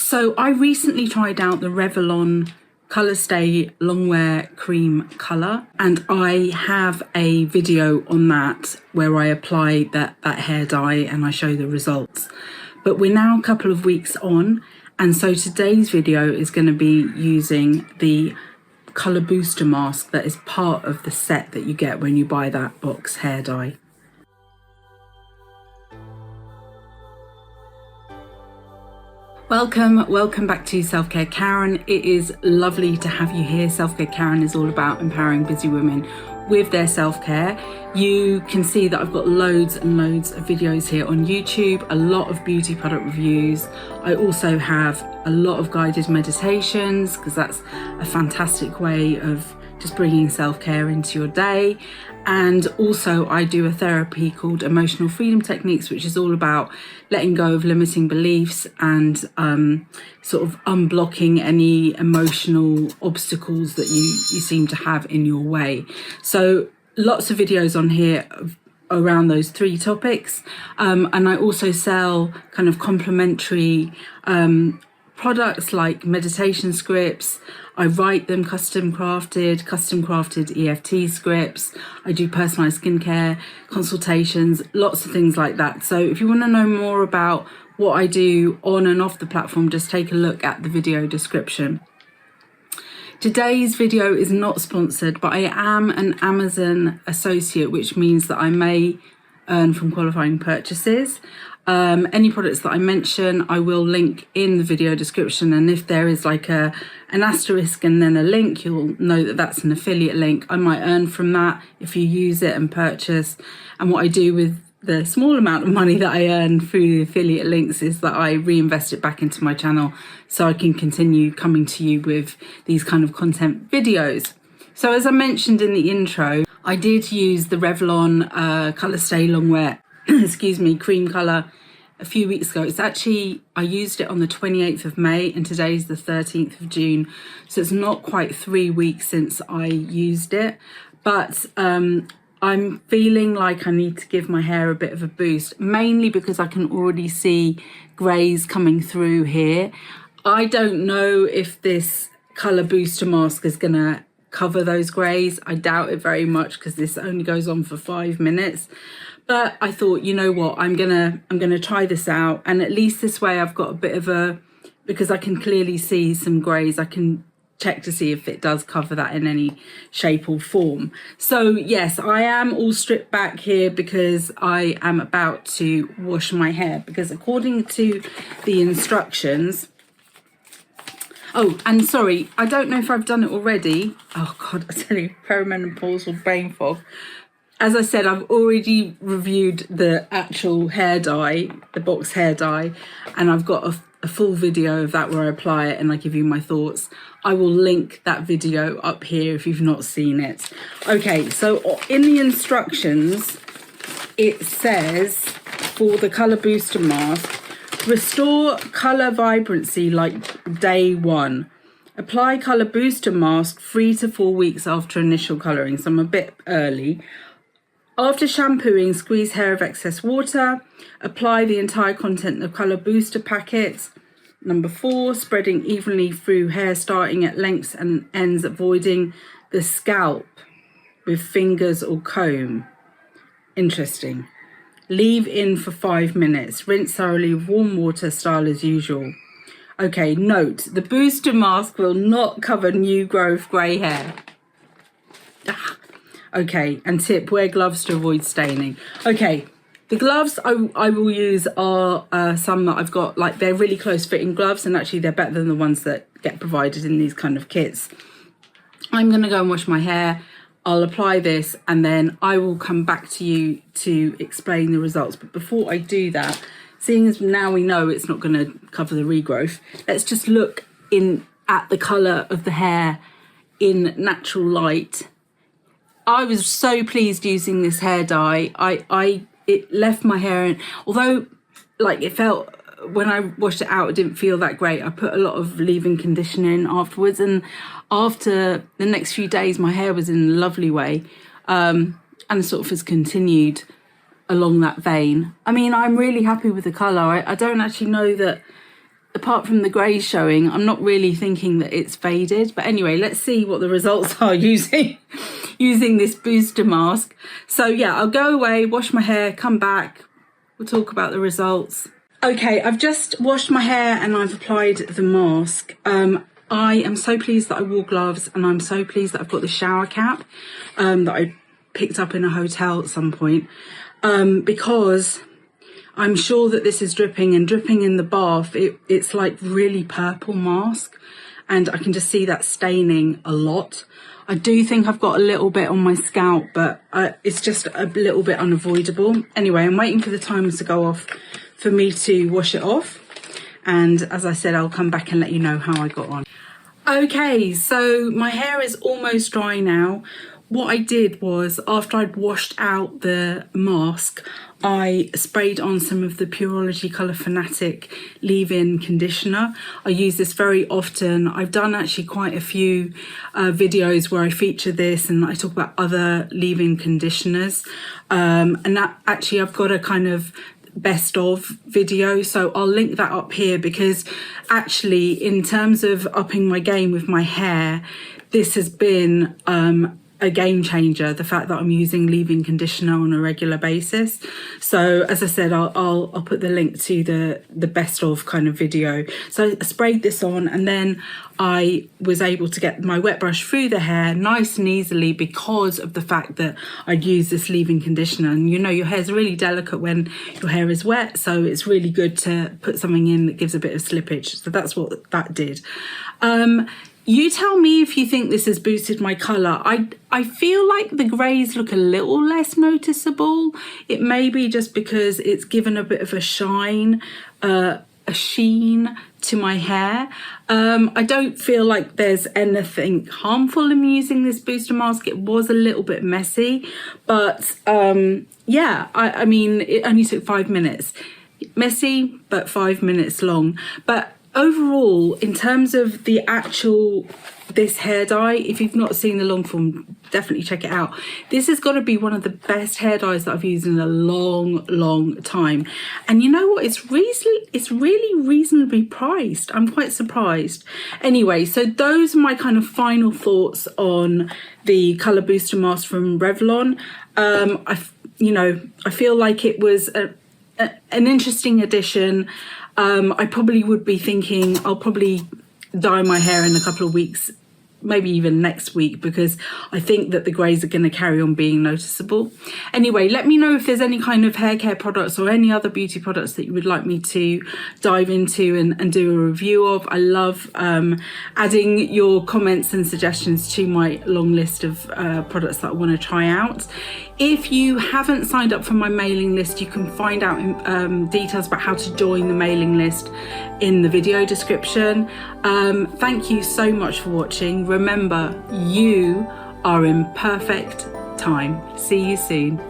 So I recently tried out the Revlon Colorstay Longwear Cream Colour, and I have a video on that where I apply that hair dye and I show the results. But we're now a couple of weeks on, and so today's video is going to be using the colour booster mask that is part of the set that you get when you buy that box hair dye. Welcome back to Selfcare Karen. It is lovely to have you here. Selfcare Karen is all about empowering busy women with their self-care. You can see that I've got loads and loads of videos here on YouTube, a lot of beauty product reviews. I also have a lot of guided meditations because that's a fantastic way of just bringing self-care into your day. And also I do a therapy called Emotional Freedom Techniques, which is all about letting go of limiting beliefs and sort of unblocking any emotional obstacles that you seem to have in your way. So lots of videos on here around those three topics. And I also sell kind of complementary products like meditation scripts. I write them custom crafted EFT scripts. I do personalized skincare consultations, lots of things like that. So if you want to know more about what I do on and off the platform, just take a look at the video description. Today's video is not sponsored, but I am an Amazon associate, which means that I may earn from qualifying purchases. Any products that I mention, I will link in the video description, and if there is like an asterisk and then a link, you'll know that that's an affiliate link. I might earn from that if you use it and purchase. And what I do with the small amount of money that I earn through the affiliate links is that I reinvest it back into my channel so I can continue coming to you with these kind of content videos. So as I mentioned in the intro, I did use the Revlon Colorstay Longwear excuse me, cream colour a few weeks ago. It's actually, I used it on the 28th of May and today's the 13th of June. So it's not quite 3 weeks since I used it, but I'm feeling like I need to give my hair a bit of a boost, mainly because I can already see greys coming through here. I don't know if this colour booster mask is gonna cover those greys. I doubt it very much because this only goes on for 5 minutes. But I thought, you know what, I'm gonna try this out, and at least this way I've got a bit of a, because I can clearly see some greys, I can check to see if it does cover that in any shape or form. So yes, I am all stripped back here because I am about to wash my hair, because according to the instructions, oh, and sorry, I don't know if I've done it already. Oh God, I tell you, perimenopausal brain fog. As I said, I've already reviewed the actual hair dye, the box hair dye, and I've got a full video of that where I apply it and I give you my thoughts. I will link that video up here if you've not seen it. Okay, so in the instructions, it says for the colour booster mask, restore colour vibrancy like day one. Apply colour booster mask 3 to 4 weeks after initial colouring, so I'm a bit early. After shampooing, squeeze hair of excess water. Apply the entire content of colour booster packet. Number 4, spreading evenly through hair, starting at lengths and ends, avoiding the scalp with fingers or comb. Interesting. Leave in for 5 minutes. Rinse thoroughly with warm water, style as usual. Okay, note, the booster mask will not cover new growth grey hair. Okay, and tip, wear gloves to avoid staining. Okay, the gloves I will use are some that I've got, like they're really close fitting gloves, and actually they're better than the ones that get provided in these kind of kits. I'm gonna go and wash my hair. I'll apply this and then I will come back to you to explain the results. But before I do that, seeing as now we know it's not gonna cover the regrowth, let's just look at the colour of the hair in natural light. I was so pleased using this hair dye. It left my hair in, although like it felt, when I washed it out, it didn't feel that great. I put a lot of leave-in conditioner in afterwards, and after the next few days my hair was in a lovely way, and sort of has continued along that vein. I mean, I'm really happy with the colour. I don't actually know that apart from the grey showing, I'm not really thinking that it's faded. But anyway, let's see what the results are using this booster mask. So yeah, I'll go away, wash my hair, come back. We'll talk about the results. Okay, I've just washed my hair and I've applied the mask. I am so pleased that I wore gloves, and I'm so pleased that I've got the shower cap that I picked up in a hotel at some point, because I'm sure that this is dripping, and dripping in the bath, it's like really purple mask, and I can just see that staining a lot. I do think I've got a little bit on my scalp, but it's just a little bit unavoidable. Anyway, I'm waiting for the timers to go off for me to wash it off. And as I said, I'll come back and let you know how I got on. Okay, so my hair is almost dry now. What I did was, after I'd washed out the mask, I sprayed on some of the Pureology Colour Fanatic leave-in conditioner. I use this very often. I've done actually quite a few videos where I feature this, and I talk about other leave-in conditioners. And that actually, I've got a kind of best of video, so I'll link that up here, because actually, in terms of upping my game with my hair, this has been a game changer, the fact that I'm using leave-in conditioner on a regular basis. So as I said, I'll put the link to the best of kind of video. So I sprayed this on, and then I was able to get my wet brush through the hair nice and easily because of the fact that I'd used this leave-in conditioner. And you know, your hair's really delicate when your hair is wet, so it's really good to put something in that gives a bit of slippage. So that's what that did. You tell me if you think this has boosted my colour. I feel like the greys look a little less noticeable. It may be just because it's given a bit of a shine, a sheen to my hair. I don't feel like there's anything harmful in using this booster mask. It was a little bit messy, but yeah, I mean, it only took 5 minutes. Messy, but 5 minutes long. But overall, in terms of the actual, this hair dye, if you've not seen the long form, definitely check it out. This has got to be one of the best hair dyes that I've used in a long time. And you know what? It's really reasonably priced. I'm quite surprised. Anyway, so those are my kind of final thoughts on the Colour Booster Mask from Revlon. I feel like it was an interesting addition. I probably would be thinking I'll probably dye my hair in a couple of weeks, maybe even next week, because I think that the greys are going to carry on being noticeable. Anyway, let me know if there's any kind of hair care products or any other beauty products that you would like me to dive into and do a review of. I love adding your comments and suggestions to my long list of products that I want to try out. If you haven't signed up for my mailing list, you can find out details about how to join the mailing list in the video description. Thank you so much for watching. Remember, you are in perfect time. See you soon.